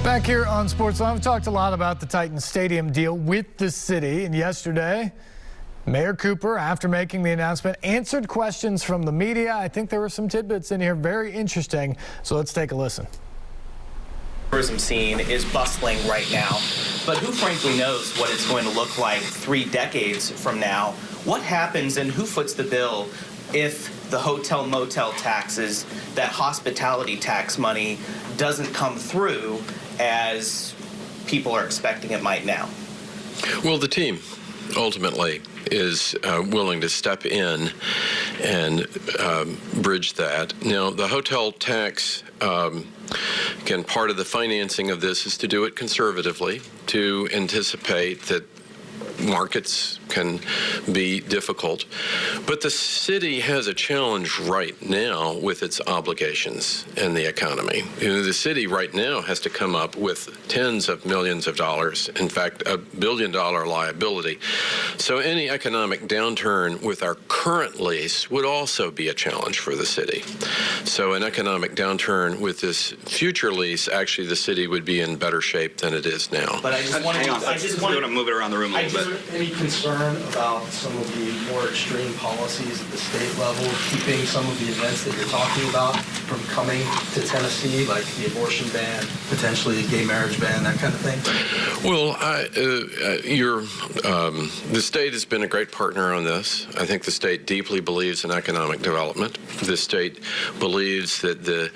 Back here on SportsLine, we've talked a lot about the Titans Stadium deal with the city. And yesterday, Mayor Cooper, after making the announcement, answered questions from the media. I think there were some tidbits in here very interesting. So let's take a listen. The tourism scene is bustling right now, but who frankly knows what it's going to look like 3 decades from now? What happens and who foots the bill if the hotel motel taxes, that hospitality tax money, doesn't come through as people are expecting it might now? Well, the team ultimately is willing to step in and bridge that. Now, the hotel tax, again, part of the financing of this is to do it conservatively, to anticipate that markets can be difficult. But the city has a challenge right now with its obligations and the economy. You know, the city right now has to come up with tens of millions of dollars, in fact, $1 billion liability. So any economic downturn with our current lease would also be a challenge for the city. So an economic downturn with this future lease, actually the city would be in better shape than it is now. But I just want to move it around the room a little bit. Is there any concern about some of the more extreme policies at the state level, keeping some of the events that you're talking about from coming to Tennessee, like the abortion ban, potentially a gay marriage ban, that kind of thing? Well, the state has been a great partner on this. I think the state deeply believes in economic development. The state believes that the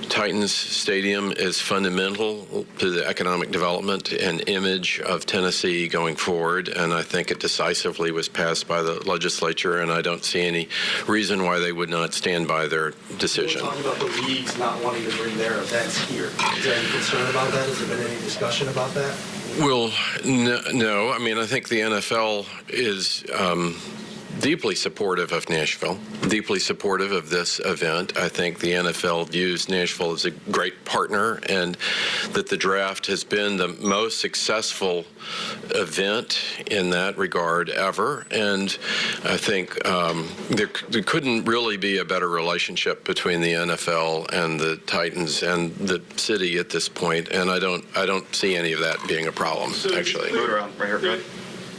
Titans Stadium is fundamental to the economic development and image of Tennessee going forward, and I think it decisively was passed by the legislature, and I don't see any reason why they would not stand by their decision. We're talking about the leagues not wanting to bring their events here. Is there any concern about that? Has there been any discussion about that? Well, no. I mean, I think the NFL is deeply supportive of Nashville, deeply supportive of this event. I think the NFL views Nashville as a great partner, and that the draft has been the most successful event in that regard ever. And I think there couldn't really be a better relationship between the NFL and the Titans and the city at this point. And I don't see any of that being a problem, actually. Move it around right here, good.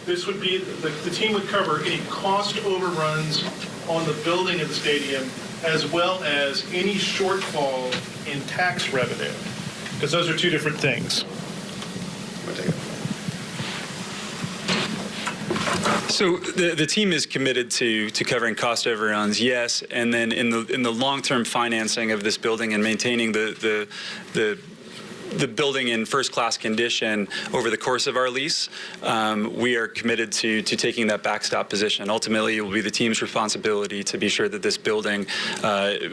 This would be, the team would cover any cost overruns on the building of the stadium, as well as any shortfall in tax revenue, because those are two different things. So the team is committed to covering cost overruns, yes, and then in the long-term financing of this building and maintaining the building in first-class condition over the course of our lease, we are committed to taking that backstop position. Ultimately, it will be the team's responsibility to be sure that this building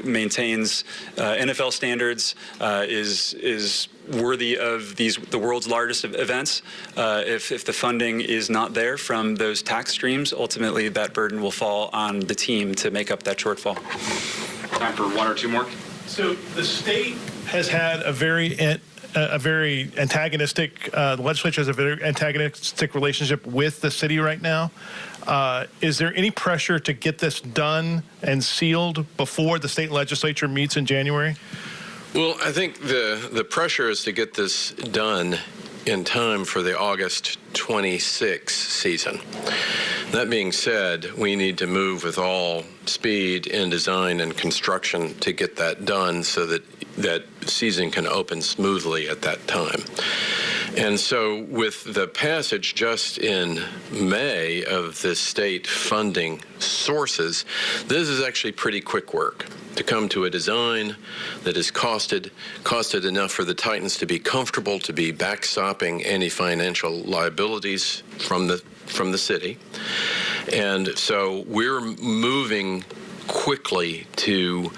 maintains NFL standards, is worthy of the world's largest events. If the funding is not there from those tax streams, ultimately that burden will fall on the team to make up that shortfall. Time for one or two more. So the state has had a very antagonistic, the legislature has a very antagonistic relationship with the city right now. Is there any pressure to get this done and sealed before the state legislature meets in January? Well, I think the pressure is to get this done in time for the August 26 season. That being said, we need to move with all speed in design and construction to get that done so that that season can open smoothly at that time. And so with the passage just in May of the state funding sources, this is actually pretty quick work to come to a design that is costed enough for the Titans to be comfortable to be backstopping any financial liabilities from the city. And so we're moving quickly to,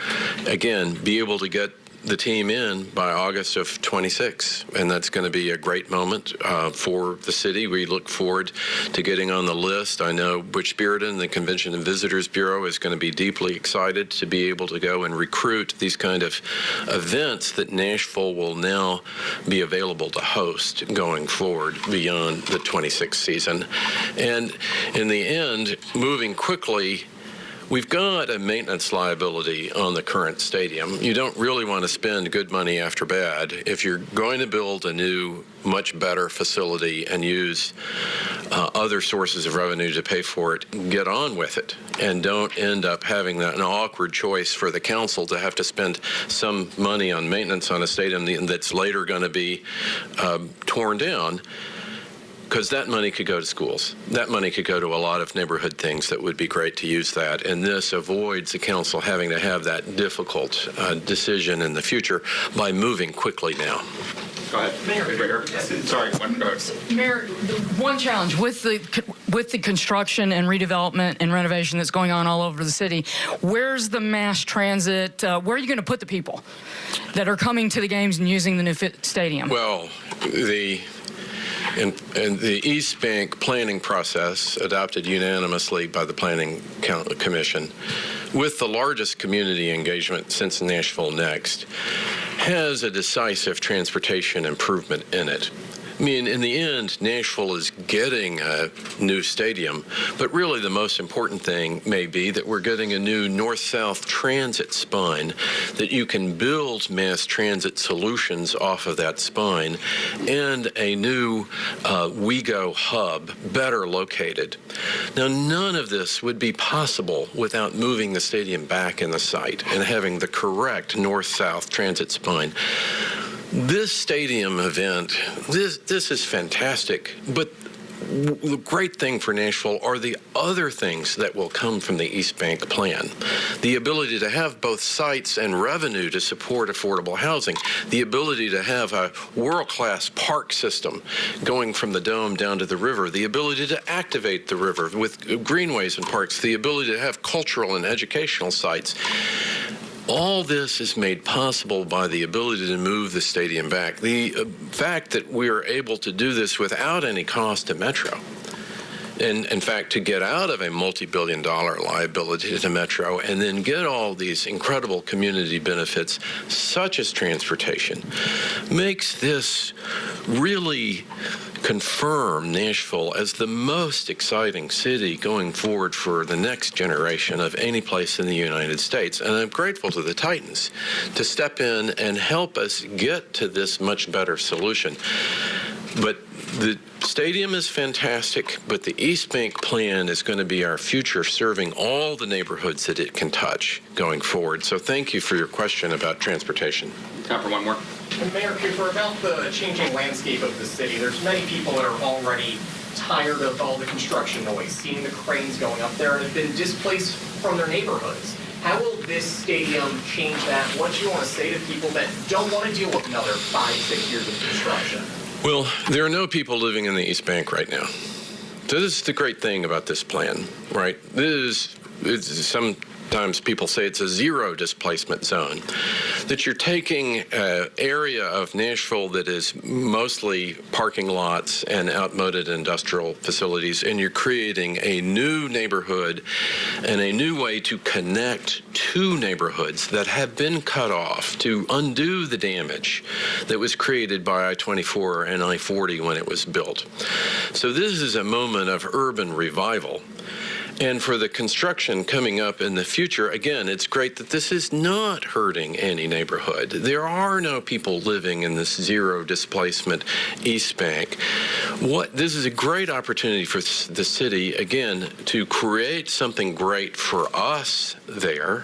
again, be able to get the team in by August of 26, and that's going to be a great moment for the city. We look forward to getting on the list. I know Butch Bearden, the Convention and Visitors Bureau, is going to be deeply excited to be able to go and recruit these kind of events that Nashville will now be available to host going forward beyond the 26th season. And in the end, moving quickly we've got a maintenance liability on the current stadium. You don't really want to spend good money after bad. If you're going to build a new, much better facility and use other sources of revenue to pay for it, get on with it, and don't end up having an awkward choice for the council to have to spend some money on maintenance on a stadium that's later going to be torn down. Because that money could go to schools. That money could go to a lot of neighborhood things that would be great to use that. And this avoids the council having to have that difficult decision in the future by moving quickly now. Go ahead. Mayor. Sorry, go ahead. Mayor, one challenge with the construction and redevelopment and renovation that's going on all over the city, where's the mass transit? Where are you going to put the people that are coming to the games and using the new stadium? Well, and the East Bank planning process, adopted unanimously by the Planning Commission, with the largest community engagement since Nashville Next, has a decisive transportation improvement in it. I mean, in the end, Nashville is getting a new stadium, but really the most important thing may be that we're getting a new north-south transit spine, that you can build mass transit solutions off of that spine, and a new WeGo hub, better located. Now, none of this would be possible without moving the stadium back in the site and having the correct north-south transit spine. This stadium event, this is fantastic, but the great thing for Nashville are the other things that will come from the East Bank plan. The ability to have both sites and revenue to support affordable housing, the ability to have a world-class park system going from the dome down to the river, the ability to activate the river with greenways and parks, the ability to have cultural and educational sites. All this is made possible by the ability to move the stadium back. The fact that we are able to do this without any cost to Metro, and in fact, to get out of a multi-billion-dollar liability to Metro and then get all these incredible community benefits, such as transportation, makes this really confirm Nashville as the most exciting city going forward for the next generation of any place in the United States. And I'm grateful to the Titans to step in and help us get to this much better solution. But the stadium is fantastic, but the East Bank plan is going to be our future, serving all the neighborhoods that it can touch going forward. So thank you for your question about transportation. Time for one more. And Mayor Cooper, about the changing landscape of the city, there's many people that are already tired of all the construction noise, seeing the cranes going up there, and have been displaced from their neighborhoods. How will this stadium change that? What do you want to say to people that don't want to deal with another 5-6 years of construction? Well, there are no people living in the East Bank right now. This is the great thing about this plan, right? Sometimes people say it's a zero displacement zone, that you're taking an area of Nashville that is mostly parking lots and outmoded industrial facilities, and you're creating a new neighborhood and a new way to connect two neighborhoods that have been cut off, to undo the damage that was created by I-24 and I-40 when it was built. So this is a moment of urban revival. And for the construction coming up in the future, again, it's great that this is not hurting any neighborhood. There are no people living in this zero displacement East Bank. This is a great opportunity for the city, again, to create something great for us there,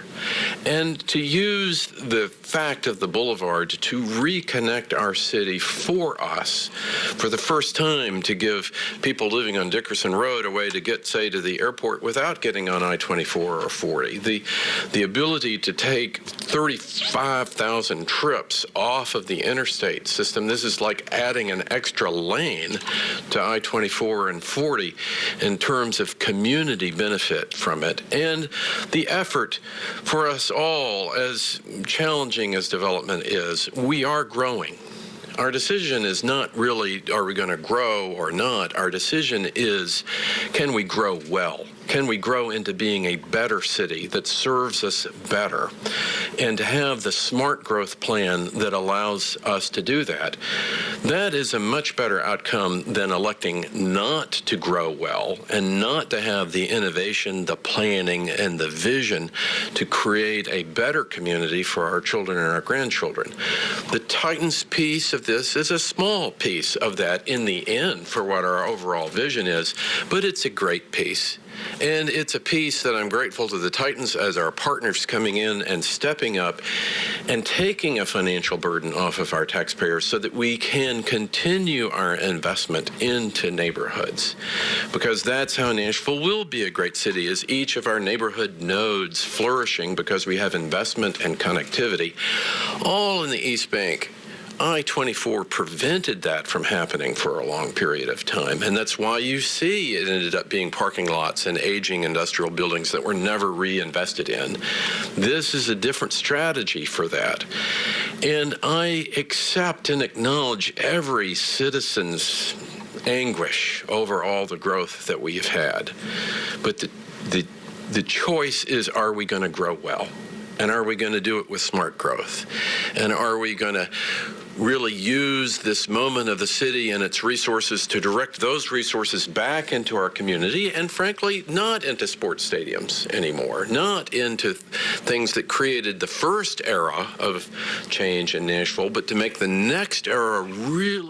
and to use the fact of the boulevard to reconnect our city for us for the first time, to give people living on Dickerson Road a way to get, say, to the airport without getting on I-24 or 40. The ability to take 35,000 trips off of the interstate system. This is like adding an extra lane to I-24 and 40 in terms of community benefit from it. And the effort for us all, as challenging as development is, we are growing. Our decision is not really, are we going to grow or not? Our decision is, can we grow well? Can we grow into being a better city that serves us better? And to have the smart growth plan that allows us to do that. That is a much better outcome than electing not to grow well and not to have the innovation, the planning, and the vision to create a better community for our children and our grandchildren. The Titans piece of this is a small piece of that in the end for what our overall vision is, but it's a great piece. And it's a piece that I'm grateful to the Titans as our partners coming in and stepping up and taking a financial burden off of our taxpayers so that we can continue our investment into neighborhoods. Because that's how Nashville will be a great city, is each of our neighborhood nodes flourishing because we have investment and connectivity, all in the East Bank. I-24 prevented that from happening for a long period of time, and that's why you see it ended up being parking lots and aging industrial buildings that were never reinvested in. This is a different strategy for that, and I accept and acknowledge every citizen's anguish over all the growth that we've had, but the choice is, are we going to grow well? And are we going to do it with smart growth? And are we going to really use this moment of the city and its resources to direct those resources back into our community and, frankly, not into sports stadiums anymore, not into things that created the first era of change in Nashville, but to make the next era really